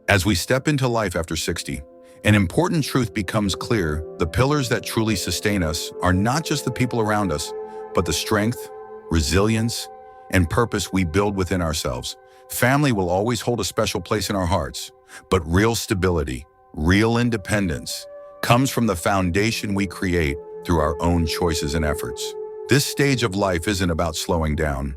As we step into life after 60, an important truth becomes clear: the pillars that truly sustain us are not just the people around us, but the strength, resilience, and purpose we build within ourselves. Family will always hold a special place in our hearts, but real stability, real independence, comes from the foundation we create through our own choices and efforts. This stage of life isn't about slowing down.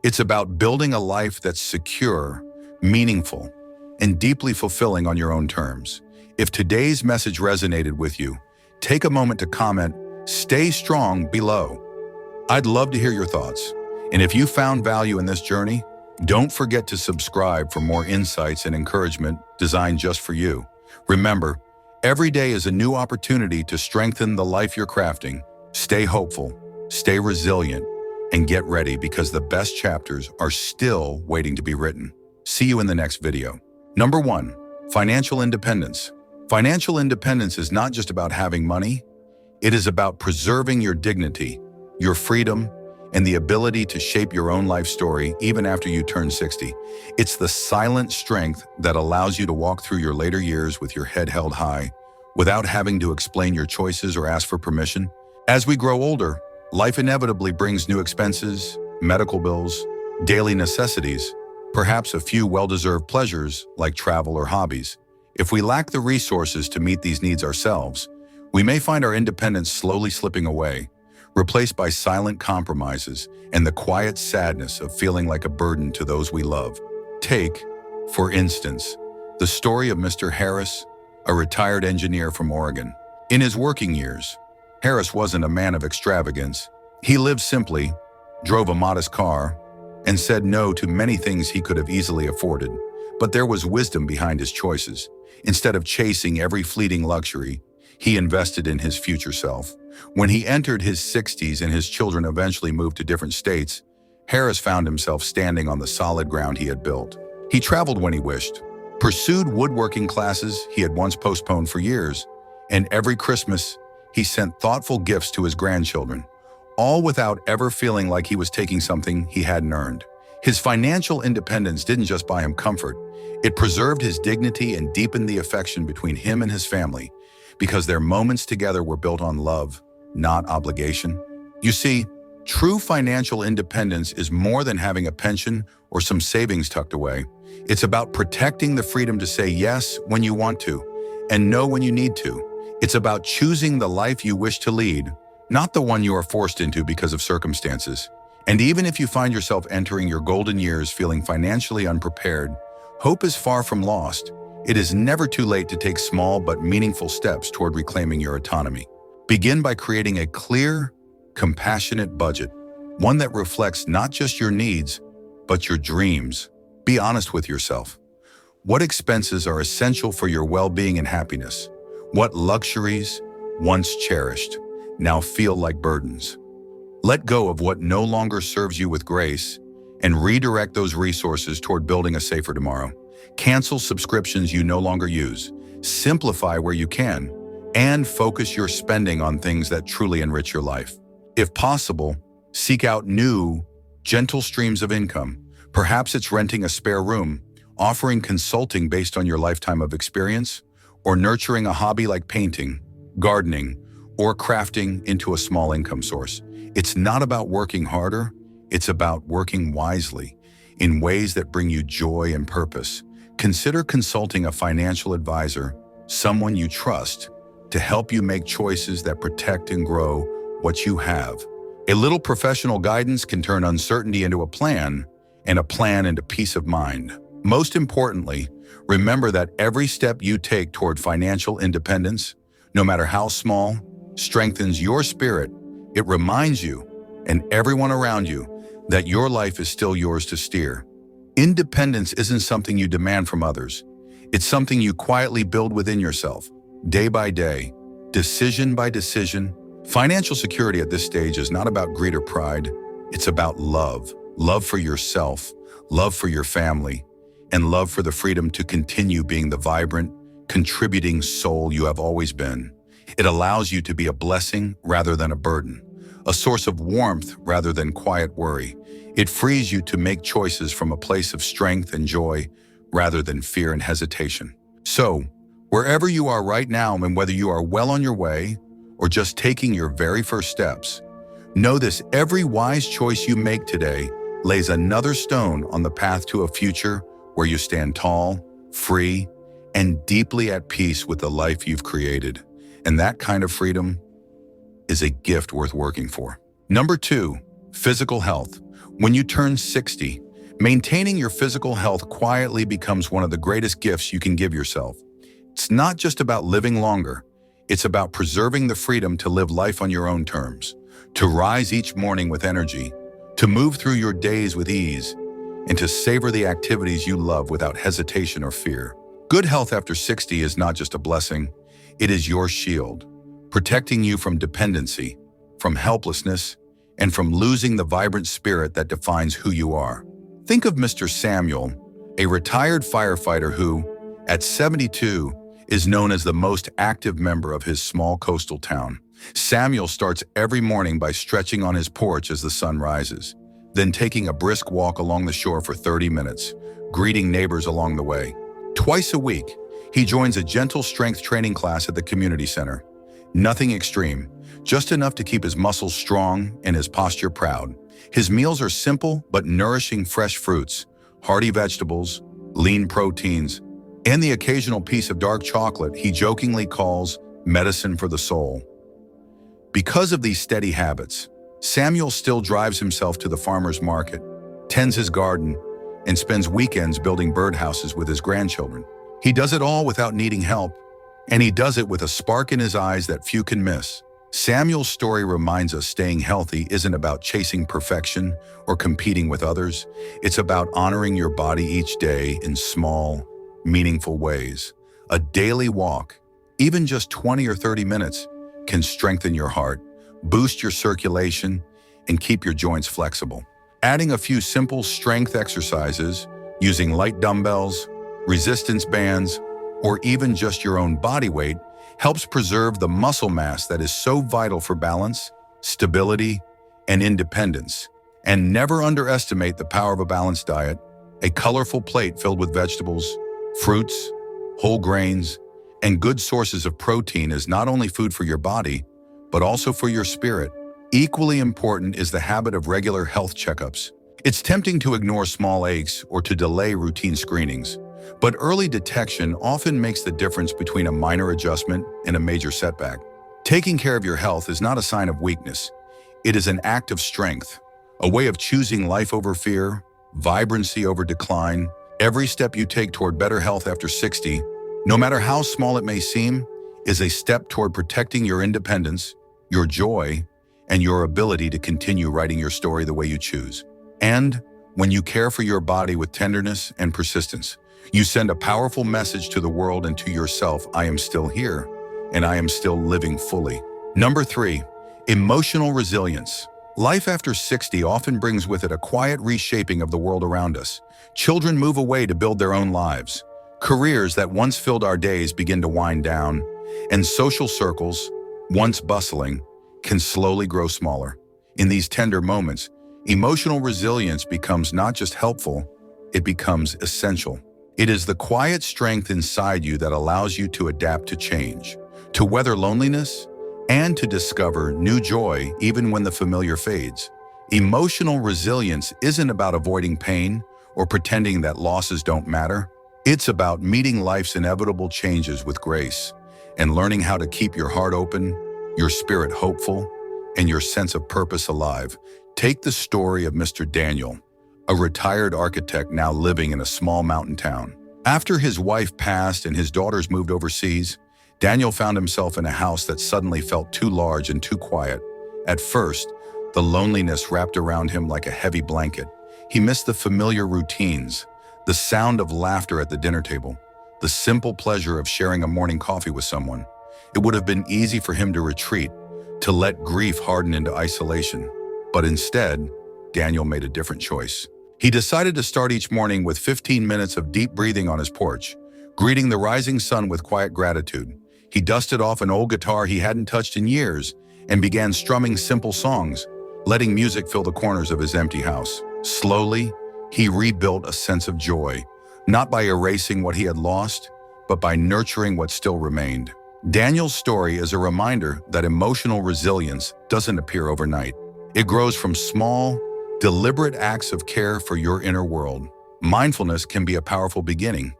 It's about building a life that's secure, meaningful, and deeply fulfilling on your own terms. If today's message resonated with you, take a moment to comment, "Stay strong," below. I'd love to hear your thoughts. And if you found value in this journey, don't forget to subscribe for more insights and encouragement designed just for you. Remember, every day is a new opportunity to strengthen the life you're crafting. Stay hopeful, stay resilient, and get ready, because the best chapters are still waiting to be written. See you in the next video. Number 1, financial independence. Financial independence is not just about having money. It is about preserving your dignity, your freedom, and the ability to shape your own life story even after you turn 60. It's the silent strength that allows you to walk through your later years with your head held high, without having to explain your choices or ask for permission. As we grow older, life inevitably brings new expenses, medical bills, daily necessities, perhaps a few well-deserved pleasures like travel or hobbies. If we lack the resources to meet these needs ourselves, we may find our independence slowly slipping away, replaced by silent compromises and the quiet sadness of feeling like a burden to those we love. Take, for instance, the story of Mr. Harris, a retired engineer from Oregon. In his working years, Harris wasn't a man of extravagance. He lived simply, drove a modest car, and said no to many things he could have easily afforded. But there was wisdom behind his choices. Instead of chasing every fleeting luxury, he invested in his future self. When he entered his 60s and his children eventually moved to different states, Harris found himself standing on the solid ground he had built. He traveled when he wished, pursued woodworking classes he had once postponed for years, and every Christmas, he sent thoughtful gifts to his grandchildren, all without ever feeling like he was taking something he hadn't earned. His financial independence didn't just buy him comfort, it preserved his dignity and deepened the affection between him and his family, because their moments together were built on love, not obligation. You see, true financial independence is more than having a pension or some savings tucked away. It's about protecting the freedom to say yes when you want to, and no when you need to. It's about choosing the life you wish to lead, not the one you are forced into because of circumstances. And even if you find yourself entering your golden years feeling financially unprepared, hope is far from lost. It is never too late to take small but meaningful steps toward reclaiming your autonomy. Begin by creating a clear, compassionate budget, one that reflects not just your needs, but your dreams. Be honest with yourself. What expenses are essential for your well-being and happiness? What luxuries, once cherished, now feel like burdens? Let go of what no longer serves you with grace and redirect those resources toward building a safer tomorrow. Cancel subscriptions you no longer use, simplify where you can, and focus your spending on things that truly enrich your life. If possible, seek out new, gentle streams of income. Perhaps it's renting a spare room, offering consulting based on your lifetime of experience, or nurturing a hobby like painting, gardening, or crafting into a small income source. It's not about working harder, it's about working wisely, in ways that bring you joy and purpose. Consider consulting a financial advisor, someone you trust, to help you make choices that protect and grow what you have. A little professional guidance can turn uncertainty into a plan, and a plan into peace of mind. Most importantly, remember that every step you take toward financial independence, no matter how small, strengthens your spirit. It reminds you, and everyone around you, that your life is still yours to steer. Independence isn't something you demand from others. It's something you quietly build within yourself, day by day, decision by decision. Financial security at this stage is not about greed or pride. It's about love. Love for yourself, love for your family, and love for the freedom to continue being the vibrant, contributing soul you have always been. It allows you to be a blessing rather than a burden, a source of warmth rather than quiet worry. It frees you to make choices from a place of strength and joy rather than fear and hesitation. So, wherever you are right now, and whether you are well on your way or just taking your very first steps, know this: every wise choice you make today lays another stone on the path to a future where you stand tall, free, and deeply at peace with the life you've created. And that kind of freedom is a gift worth working for. Number 2, physical health. When you turn 60, maintaining your physical health quietly becomes one of the greatest gifts you can give yourself. It's not just about living longer, it's about preserving the freedom to live life on your own terms, to rise each morning with energy, to move through your days with ease, and to savor the activities you love without hesitation or fear. Good health after 60 is not just a blessing, it is your shield, protecting you from dependency, from helplessness, and from losing the vibrant spirit that defines who you are. Think of Mr. Samuel, a retired firefighter who, at 72, is known as the most active member of his small coastal town. Samuel starts every morning by stretching on his porch as the sun rises, then taking a brisk walk along the shore for 30 minutes, greeting neighbors along the way. Twice a week, he joins a gentle strength training class at the community center. Nothing extreme, just enough to keep his muscles strong and his posture proud. His meals are simple but nourishing: fresh fruits, hearty vegetables, lean proteins, and the occasional piece of dark chocolate he jokingly calls medicine for the soul. Because of these steady habits, Samuel still drives himself to the farmer's market, tends his garden, and spends weekends building birdhouses with his grandchildren. He does it all without needing help, and he does it with a spark in his eyes that few can miss. Samuel's story reminds us staying healthy isn't about chasing perfection or competing with others. It's about honoring your body each day in small, meaningful ways. A daily walk, even just 20 or 30 minutes, can strengthen your heart, boost your circulation, and keep your joints flexible. Adding a few simple strength exercises, using light dumbbells, resistance bands, or even just your own body weight, helps preserve the muscle mass that is so vital for balance, stability, and independence. And never underestimate the power of a balanced diet. A colorful plate filled with vegetables, fruits, whole grains, and good sources of protein is not only food for your body, but also for your spirit. Equally important is the habit of regular health checkups. It's tempting to ignore small aches or to delay routine screenings, but early detection often makes the difference between a minor adjustment and a major setback. Taking care of your health is not a sign of weakness. It is an act of strength, a way of choosing life over fear, vibrancy over decline. Every step you take toward better health after 60, no matter how small it may seem, is a step toward protecting your independence, your joy, and your ability to continue writing your story the way you choose. And when you care for your body with tenderness and persistence, you send a powerful message to the world and to yourself: I am still here, and I am still living fully. Number 3, emotional resilience. Life after 60 often brings with it a quiet reshaping of the world around us. Children move away to build their own lives. Careers that once filled our days begin to wind down, and social circles, once bustling, can slowly grow smaller. In these tender moments, emotional resilience becomes not just helpful, it becomes essential. It is the quiet strength inside you that allows you to adapt to change, to weather loneliness, and to discover new joy even when the familiar fades. Emotional resilience isn't about avoiding pain or pretending that losses don't matter. It's about meeting life's inevitable changes with grace and learning how to keep your heart open, your spirit hopeful, and your sense of purpose alive. Take the story of Mr. Daniel, a retired architect now living in a small mountain town. After his wife passed and his daughters moved overseas, Daniel found himself in a house that suddenly felt too large and too quiet. At first, the loneliness wrapped around him like a heavy blanket. He missed the familiar routines, the sound of laughter at the dinner table, the simple pleasure of sharing a morning coffee with someone. It would have been easy for him to retreat, to let grief harden into isolation. But instead, Daniel made a different choice. He decided to start each morning with 15 minutes of deep breathing on his porch, greeting the rising sun with quiet gratitude. He dusted off an old guitar he hadn't touched in years and began strumming simple songs, letting music fill the corners of his empty house. Slowly, he rebuilt a sense of joy, not by erasing what he had lost, but by nurturing what still remained. Daniel's story is a reminder that emotional resilience doesn't appear overnight. It grows from small, deliberate acts of care for your inner world. Mindfulness can be a powerful beginning.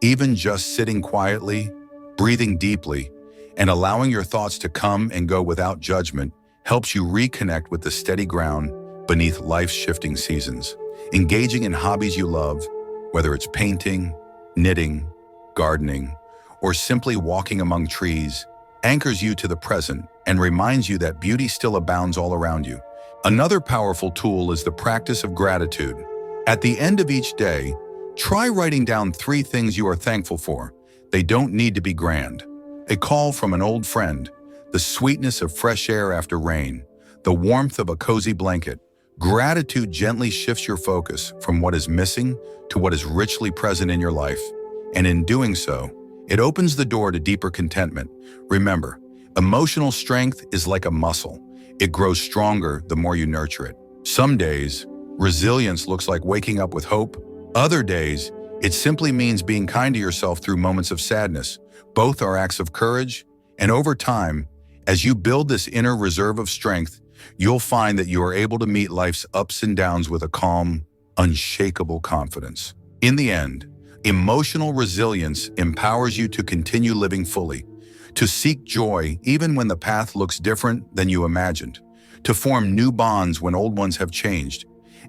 Even just sitting quietly, breathing deeply, and allowing your thoughts to come and go without judgment helps you reconnect with the steady ground beneath life's shifting seasons. Engaging in hobbies you love, whether it's painting, knitting, gardening, or simply walking among trees, anchors you to the present and reminds you that beauty still abounds all around you. Another powerful tool is the practice of gratitude. At the end of each day, try writing down 3 things you are thankful for. They don't need to be grand. A call from an old friend, the sweetness of fresh air after rain, the warmth of a cozy blanket. Gratitude gently shifts your focus from what is missing to what is richly present in your life. And in doing so, it opens the door to deeper contentment. Remember, emotional strength is like a muscle. It grows stronger the more you nurture it. Some days, resilience looks like waking up with hope. Other days, it simply means being kind to yourself through moments of sadness. Both are acts of courage, and over time, as you build this inner reserve of strength, you'll find that you are able to meet life's ups and downs with a calm, unshakable confidence. In the end, emotional resilience empowers you to continue living fully, to seek joy even when the path looks different than you imagined, to form new bonds when old ones have changed,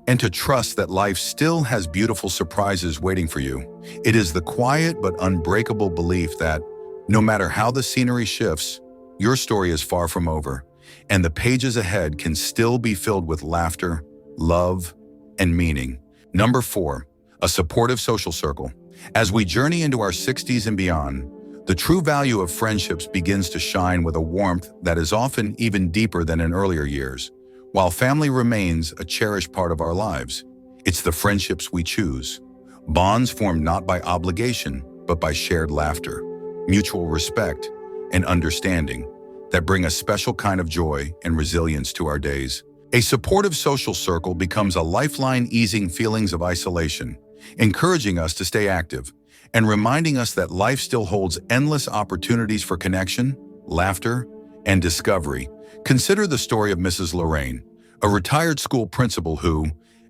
and to trust that life still has beautiful surprises waiting for you. It is the quiet but unbreakable belief that, no matter how the scenery shifts, your story is far from over, and the pages ahead can still be filled with laughter, love, and meaning. Number 4, a supportive social circle. As we journey into our 60s and beyond, the true value of friendships begins to shine with a warmth that is often even deeper than in earlier years. While family remains a cherished part of our lives, it's the friendships we choose. Bonds formed not by obligation, but by shared laughter, mutual respect, and understanding that bring a special kind of joy and resilience to our days. A supportive social circle becomes a lifeline easing feelings of isolation, encouraging us to stay active, and reminding us that life still holds endless opportunities for connection, laughter, and discovery. Consider the story of Mrs. Lorraine, a retired school principal who,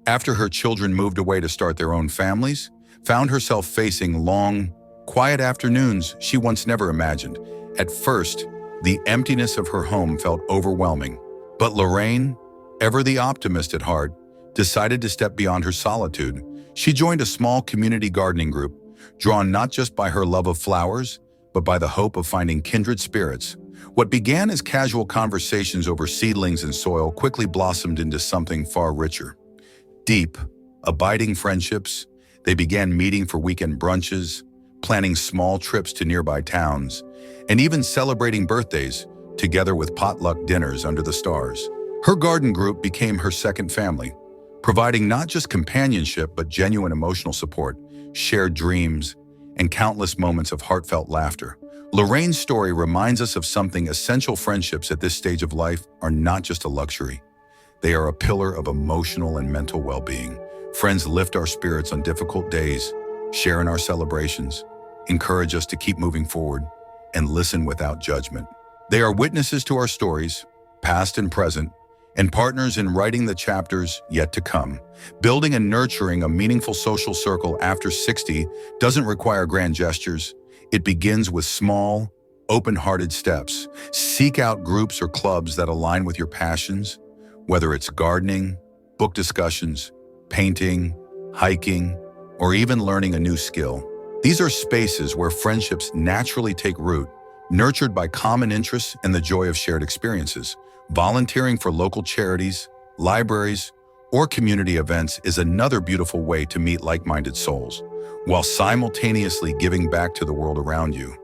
after her children moved away to start their own families, found herself facing long, quiet afternoons she once never imagined. At first, the emptiness of her home felt overwhelming. But Lorraine, ever the optimist at heart, decided to step beyond her solitude. She joined a small community gardening group, drawn not just by her love of flowers, but by the hope of finding kindred spirits. What began as casual conversations over seedlings and soil quickly blossomed into something far richer. Deep, abiding friendships. They began meeting for weekend brunches, planning small trips to nearby towns, and even celebrating birthdays together with potluck dinners under the stars. Her garden group became her second family, providing not just companionship but genuine emotional support, shared dreams, and countless moments of heartfelt laughter. Lorraine's story reminds us of something essential. Friendships at this stage of life are not just a luxury. They are a pillar of emotional and mental well-being. Friends lift our spirits on difficult days, share in our celebrations, encourage us to keep moving forward, and listen without judgment. They are witnesses to our stories, past and present, and partners in writing the chapters yet to come. Building and nurturing a meaningful social circle after 60 doesn't require grand gestures. It begins with small, open-hearted steps. Seek out groups or clubs that align with your passions, whether it's gardening, book discussions, painting, hiking, or even learning a new skill. These are spaces where friendships naturally take root, nurtured by common interests and the joy of shared experiences. Volunteering for local charities, libraries, or community events is another beautiful way to meet like-minded souls, while simultaneously giving back to the world around you.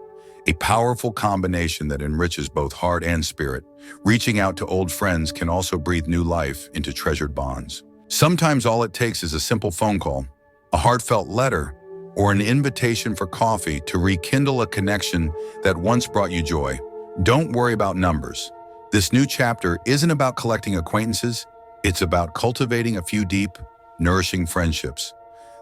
A powerful combination that enriches both heart and spirit. Reaching out to old friends can also breathe new life into treasured bonds. Sometimes all it takes is a simple phone call, a heartfelt letter, or an invitation for coffee to rekindle a connection that once brought you joy. Don't worry about numbers. This new chapter isn't about collecting acquaintances, it's about cultivating a few deep, nourishing friendships.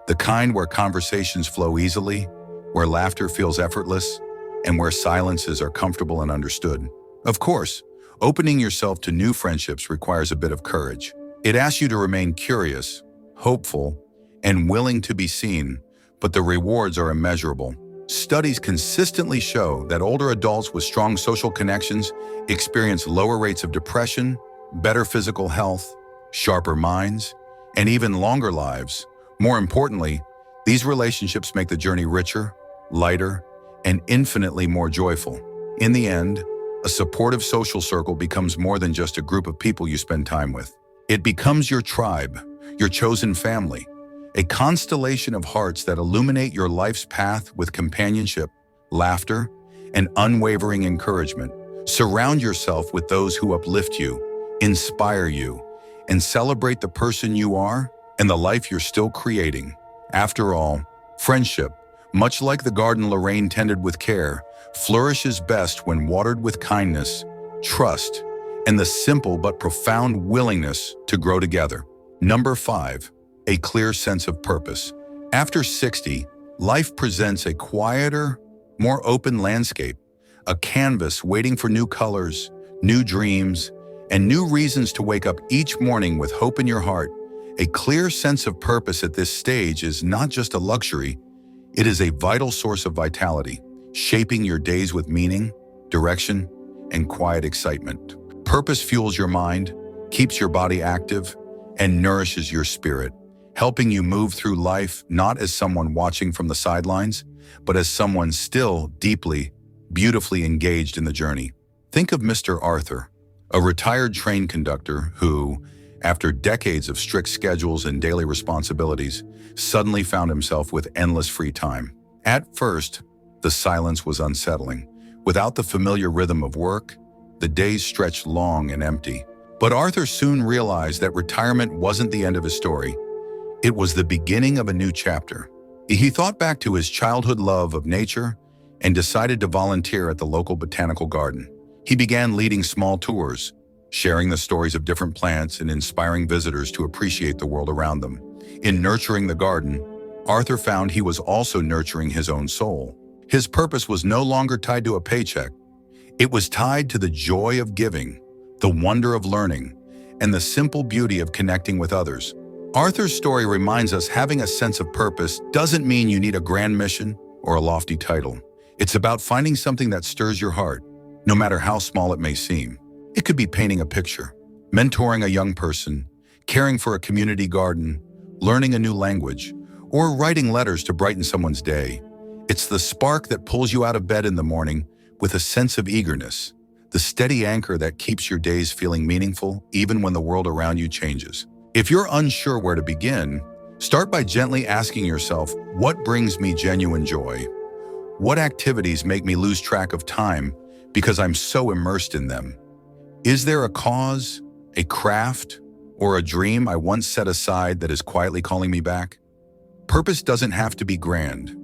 The kind where conversations flow easily, where laughter feels effortless, and where silences are comfortable and understood. Of course, opening yourself to new friendships requires a bit of courage. It asks you to remain curious, hopeful, and willing to be seen, but the rewards are immeasurable. Studies consistently show that older adults with strong social connections experience lower rates of depression, better physical health, sharper minds, and even longer lives. More importantly, these relationships make the journey richer, lighter, and infinitely more joyful. In the end, a supportive social circle becomes more than just a group of people you spend time with. It becomes your tribe, your chosen family, a constellation of hearts that illuminate your life's path with companionship, laughter, and unwavering encouragement. Surround yourself with those who uplift you, inspire you, and celebrate the person you are and the life you're still creating. After all, friendship, much like the garden Lorraine tended with care, flourishes best when watered with kindness, trust, and the simple but profound willingness to grow together. Number 5, a clear sense of purpose. After 60, life presents a quieter, more open landscape, a canvas waiting for new colors, new dreams, and new reasons to wake up each morning with hope in your heart. A clear sense of purpose at this stage is not just a luxury, it is a vital source of vitality, shaping your days with meaning, direction, and quiet excitement. Purpose fuels your mind, keeps your body active, and nourishes your spirit, helping you move through life not as someone watching from the sidelines, but as someone still deeply, beautifully engaged in the journey. Think of Mr. Arthur, a retired train conductor who, after decades of strict schedules and daily responsibilities, suddenly found himself with endless free time. At first, the silence was unsettling. Without the familiar rhythm of work, the days stretched long and empty. But Arthur soon realized that retirement wasn't the end of his story. It was the beginning of a new chapter. He thought back to his childhood love of nature and decided to volunteer at the local botanical garden. He began leading small tours, sharing the stories of different plants and inspiring visitors to appreciate the world around them. In nurturing the garden, Arthur found he was also nurturing his own soul. His purpose was no longer tied to a paycheck. It was tied to the joy of giving, the wonder of learning, and the simple beauty of connecting with others. Arthur's story reminds us having a sense of purpose doesn't mean you need a grand mission or a lofty title. It's about finding something that stirs your heart, no matter how small it may seem. It could be painting a picture, mentoring a young person, caring for a community garden, learning a new language, or writing letters to brighten someone's day. It's the spark that pulls you out of bed in the morning with a sense of eagerness, the steady anchor that keeps your days feeling meaningful even when the world around you changes. If you're unsure where to begin, start by gently asking yourself, what brings me genuine joy? What activities make me lose track of time because I'm so immersed in them? Is there a cause, a craft, or a dream I once set aside that is quietly calling me back? Purpose doesn't have to be grand.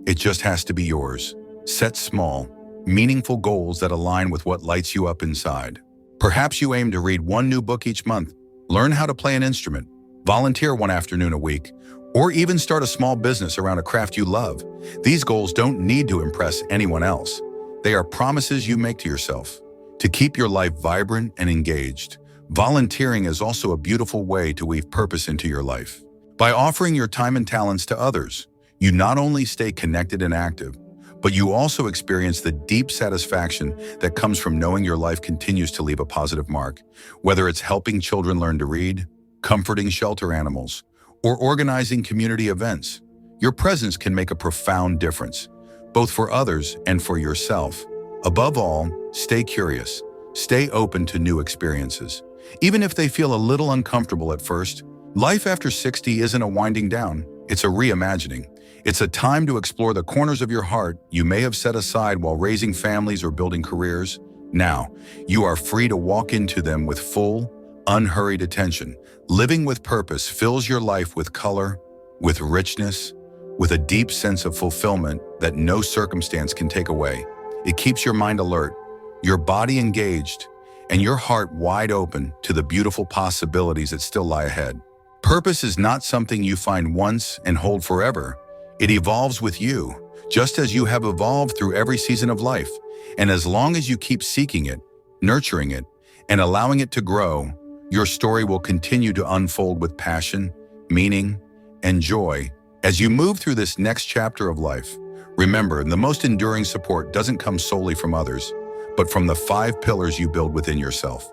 It just has to be yours. Set small, meaningful goals that align with what lights you up inside. Perhaps you aim to read one new book each month, learn how to play an instrument, volunteer one afternoon a week, or even start a small business around a craft you love. These goals don't need to impress anyone else. They are promises you make to yourself to keep your life vibrant and engaged. Volunteering is also a beautiful way to weave purpose into your life. By offering your time and talents to others, you not only stay connected and active, but you also experience the deep satisfaction that comes from knowing your life continues to leave a positive mark. Whether it's helping children learn to read, comforting shelter animals, or organizing community events, your presence can make a profound difference, both for others and for yourself. Above all, stay curious. Stay open to new experiences. Even if they feel a little uncomfortable at first, life after 60 isn't a winding down, it's a reimagining. It's a time to explore the corners of your heart you may have set aside while raising families or building careers. Now, you are free to walk into them with full, unhurried attention. Living with purpose fills your life with color, with richness, with a deep sense of fulfillment that no circumstance can take away. It keeps your mind alert, your body engaged, and your heart wide open to the beautiful possibilities that still lie ahead. Purpose is not something you find once and hold forever. It evolves with you, just as you have evolved through every season of life. And as long as you keep seeking it, nurturing it, and allowing it to grow, your story will continue to unfold with passion, meaning, and joy. As you move through this next chapter of life, remember, the most enduring support doesn't come solely from others, but from the 5 pillars you build within yourself: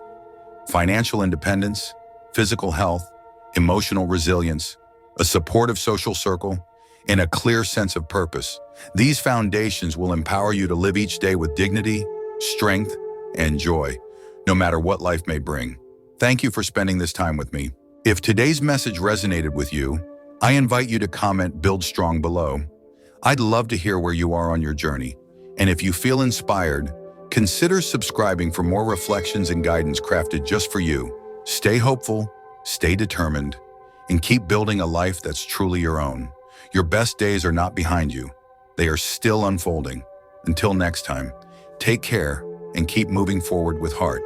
financial independence, physical health, emotional resilience, a supportive social circle, and a clear sense of purpose. These foundations will empower you to live each day with dignity, strength, and joy, no matter what life may bring. Thank you for spending this time with me. If today's message resonated with you, I invite you to comment "Build Strong" below. I'd love to hear where you are on your journey. And if you feel inspired, consider subscribing for more reflections and guidance crafted just for you. Stay hopeful, stay determined, and keep building a life that's truly your own. Your best days are not behind you. They are still unfolding. Until next time, take care and keep moving forward with heart.